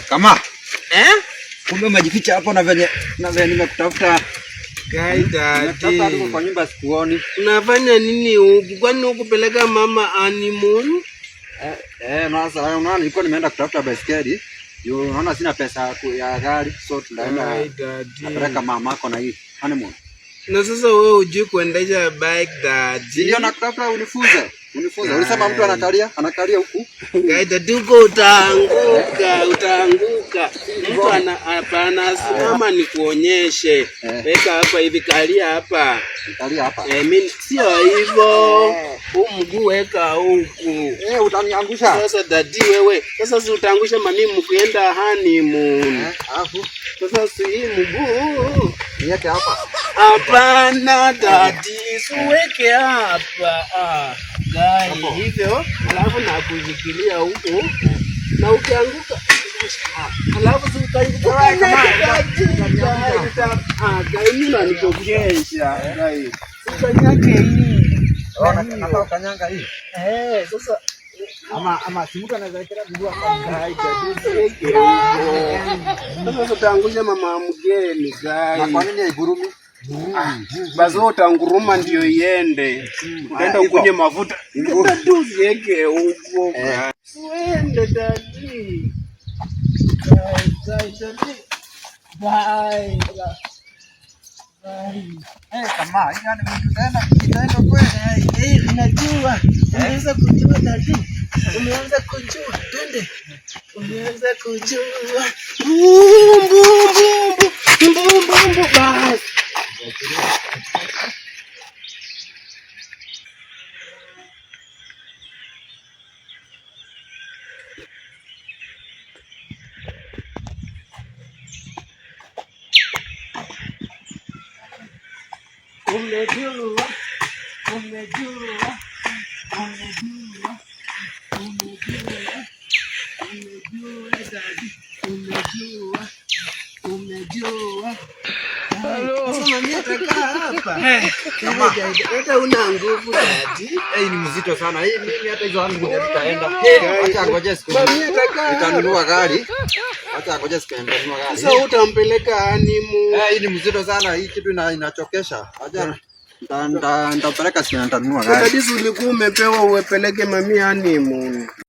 Kama. Kumbe umejificha hapo na venye nimekutafuta. Gaida. Hapo kwa nyumba sikuoni. Unafanya nini huku? Kwani ukupeleka mama honeymoon? Unaona nilikuwa nimeenda kutafuta baiskeli. Unaona sina pesa ya gari, so tunaenda napeleka mamako na hii honeymoon. Na sasa wewe hujui kuendesha bike daddy. Ndio nakutafuta unifunze. Ulisema mtu anakalia huku. Gaida duko utaanguka. Mtu anasimama nikuonyeshe. Weka hapa hivi, kalia hapa. Kalia hapa. Mimi sio hivyo. Huu mguu weka huku. Utaniangusha. Sasa daddy wewe. Sasa si utaangusha mami mkienda honeymoon. Sasa si mguu. Niweke hapa. Hapana daddy, usiweke hapa. Gai hivyo, alafu nakushikilia huko na ukianguka alafu utaanguka kama gai mimi nanitokesha gai. Ukanyage hii. Nataka kanyanga hii. Sasa ama si mtu anaweza kila mguu hapa gai daddy. Sasa utaangusha mama mgeni gai. Na kwa nini haigurumi? Basi utanguruma ndio iende. Utaenda ukunywe mafuta. Ndio tu yeke huko. Uende daddy. Bye. Kama yani tutaenda kweli. Unajua. Unaweza kujua daddy. Umeanza kujua. Twende. Umeanza kujua. Bumbu. Bye. Umejua. Hata una nguvu daddy. Ni mzito sana. Hii mimi hata hizo hangu nitaenda. Acha ngoje siku. Nitanunua gari. Acha ngoje siku nitanunua gari. Sasa utampeleka honeymoon. Hii ni mzito sana. Hii kitu inachokesha. Acha nitapeleka siku nitanunua gari. Daddy ulikuwa umepewa uwepeleke mami honeymoon.